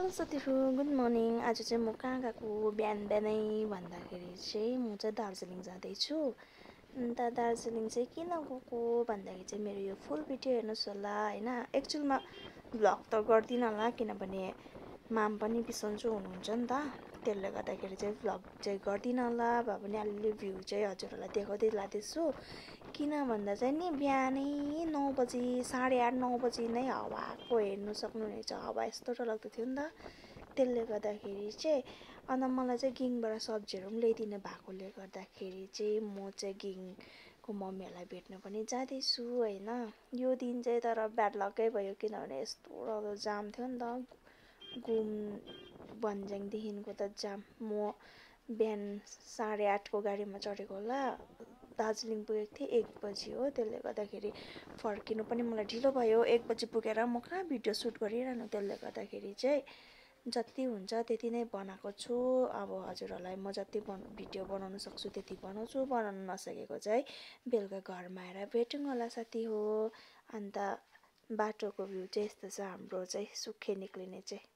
Hello साथीहरु, good morning. आज चाहिँ म कहाँ गएको बिहानै भन्दाखेरि चाहिँ म चाहिँ दार्जिलिङ जाँदैछु। अन्त दार्जिलिङ चाहिँ किन गएको भन्दाखेरि चाहिँ मेरो यो फुल भिडियो हेर्नुस् होला हैन। एक्चुअलमा भ्लग त गर्दिनँ होला किनभने माम पनि बिसन्चो हुनुहुन्छ नि त। त्यसले गर्दाखेरि चाहिँ भ्लग चाहिँ गर्दिनँ होला। भए पनि अलिअलि भ्यू चाहिँ हजुरहरूलाई देखाउँदै लाँदैछु। किन भन्दा चाहिँ नि बिहानै 9 बजी 8:30 9 बजी नै हावाको हेर्नु सक्नुहुनेछ। हावा यस्तो डरलाग्दो थियो नि त। त्यसले गर्दाखेरि चाहिँ अन्त मलाई चाहिँ गिङबाट सब्जीहरू पनि ल्याइदिनु भएकोले गर्दाखेरि चाहिँ म चाहिँ गिङको मम्मीहरूलाई भेट्न पनि जाँदैछु हैन। यो दिन चाहिँ तर ब्याड लकै भयो किनभने यस्तो डरलाग्दो जाम थियो नि त। घुम भन्ज्याङदेखिको त जाम। म बिहान 8:30 को गाडीमा चढेको होला। दार्जिलिङ पुगेको थिएँ 1 बजी हो। त्यसले गर्दाखेरि फर्किनु पनि मलाई ढिलो भयो। 1 बजी पुगेर म कहाँ भिडियो सुट गरिरहनु। त्यसले गर्दाखेरि चाहिँ जति हुन्छ त्यति नै बनाएको छु। अब हजुरहरूलाई म जति भिडियो बनाउन सक्छु त्यति बनाउँछु। बनाउन नसकेको चाहिँ बेलुका घरमा आएर भेटौँ होला साथी हो। अन्त बाटोको भ्यू चाहिँ यस्तो छ हाम्रो चाहिँ सुखे निक्लिने चाहिँ।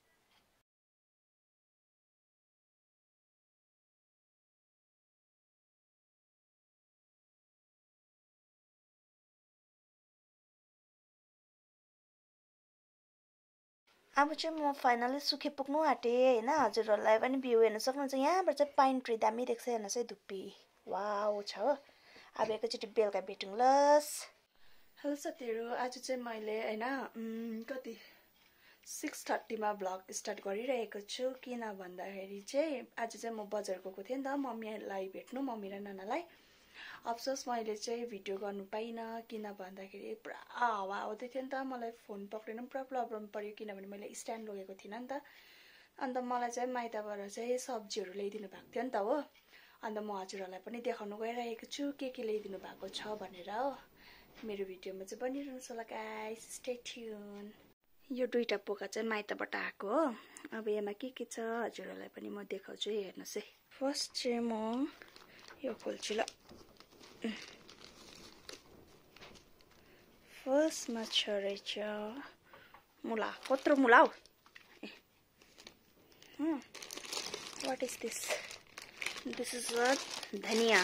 अब चाहिँ म फाइनली सुखे पुग्नु आँटेँ हैन। हजुरहरूलाई पनि भ्यू हेर्न सक्नुहुन्छ। यहाँबाट चाहिँ पाइन ट्री दामी देख्छ हेर्नुहोस् है धुप्पी। वाउ छ हो। अब एकैचोटि बेलुका भेटौँ लस्। हेलो साथीहरू, आज चाहिँ मैले हैन कति 6:30 मा भ्लग स्टार्ट गरिरहेको छु। किन भन्दाखेरि चाहिँ आज चाहिँ म बजार गएको थिएँ नि त मम्मीलाई भेट्नु, मम्मी र नानालाई। अफसोस मैले चाहिँ भिडियो गर्नु पाइनँ किन भन्दाखेरि पुरा हावा आउँदै थियो नि त। मलाई फोन पक्रिनु पुरा प्रब्लम पर्यो किनभने मैले स्ट्यान्ड लगेको थिइनँ नि त। अन्त मलाई चाहिँ माइतबाट चाहिँ सब्जीहरू ल्याइदिनु भएको थियो नि त हो। अन्त म हजुरहरूलाई पनि देखाउनु गइरहेको छु के ल्याइदिनु भएको छ भनेर हो। मेरो भिडियोमा चाहिँ बनिरहनुहोस् होला गाइस, स्टे ट्युन। यो दुईटा पोका चाहिँ माइतबाट आएको हो। अब यसमा के छ हजुरहरूलाई पनि म देखाउँछु हेर्नुहोस् है। फर्स्ट चाहिँ म यो खोल्छु ल। फर्स्टमा छ रहेछ मुला। कत्रो मुला हौ। What is this? This is dhania.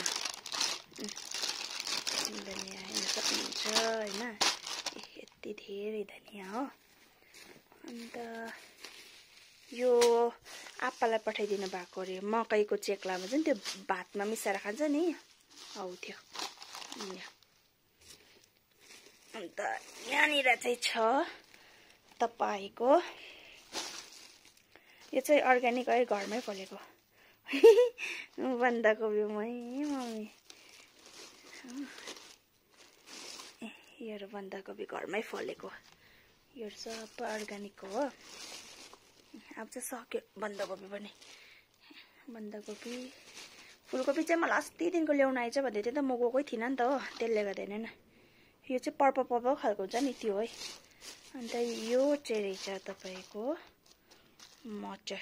धनिया हेर्न सक्नुहुन्छ होइन। यति धेरै धनिया हो। अन्त यो आप्पालाई पठाइदिनु भएको अरे मकैको चेक्लामा चाहिँ त्यो भातमा मिसाएर खान्छ नि हौ त्यो। अन्त यहाँनिर चाहिँ छ तपाईँको यो चाहिँ अर्ग्यानिक है, घरमै फलेको बन्दाकोपी मम्मी। यो बन्दाकोपी घरमै फलेको। यो सब अर्ग्यानिकको हो। अब चाहिँ सक्यो बन्दाकोपी पनि। बन्दाकोपी फुलकोपी चाहिँ मलाई अस्तिदेखिको ल्याउन आइज भन्दै थियो त। म गएकै थिइनँ नि त हो। त्यसले गर्दा हेर्नु न यो चाहिँ पर्पल खालको हुन्छ नि त्यो है। अन्त यो चाहिँ रहेछ तपाईँको मटर।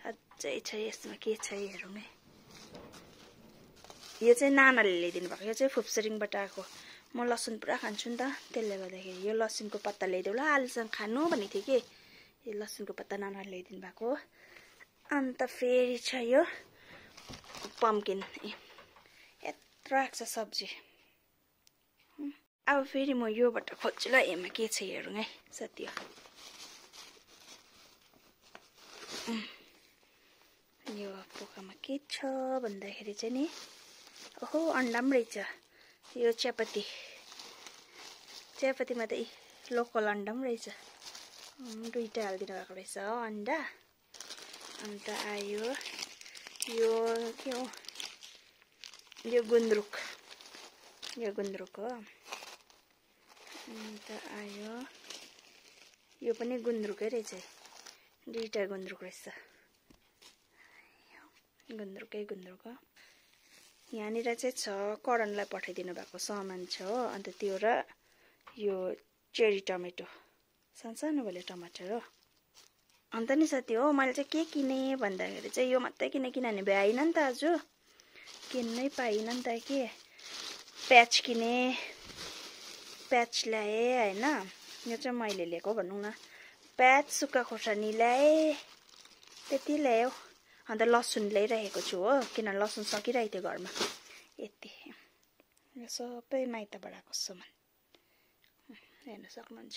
अझै छ यसमा के छ हेरौँ है। यो चाहिँ नानाले ल्याइदिनु भएको। यो चाहिँ फुप्सरिङबाट आएको। म लसुन पुरा खान्छु नि त। त्यसले गर्दाखेरि यो लसुनको पत्ता ल्याइदेऊ ल आलुसँग खानु भनेको थिएँ कि। यो लसुनको पत्ता नानाले ल्याइदिनु भएको। अन्त फेरि छ यो पम्किन। यत्रो आएको छ सब्जी। अब फेरि म योबाट खोज्छु ल यसमा के छ हेरौँ है साथी हो। यो पोकामा के छ भन्दाखेरि चाहिँ नि ओहो अन्डा पनि रहेछ। यो चियापत्तीमा त लोकल अन्डा पनि रहेछ। दुईटा हालिदिनु भएको रहेछ हो अन्डा। अन्त आयो यो के हो यो गुन्द्रुक। यो गुन्द्रुक हो। अन्त आयो यो पनि गुन्द्रुकै रहेछ। दुईटा गुन्द्रुक रहेछ। गुन्द्रुक हो। यहाँनिर चाहिँ छ करणलाई पठाइदिनु भएको सामान छ हो। अन्त त्यो र यो चेरी टमेटो सानो भले टमाटर हो। अन्त नि साथी हो मैले चाहिँ के किनेँ भन्दाखेरि चाहिँ यो मात्रै किनेँ किनभने भ्याइन नि त आज किन्नै पाइनँ नि त के। प्याज किनेँ, प्याज ल्याएँ होइन। यो चाहिँ मैले लिएको भनौँ न। प्याज सुक्खा खोर्सानी ल्याएँ, त्यति ल्यायो। अन्त लसुन ल्याइरहेको छु हो, किन लसुन सकिरहेको थियो घरमा। यति सबै माइतबाट आएको सामान हेर्न सक्नुहुन्छ।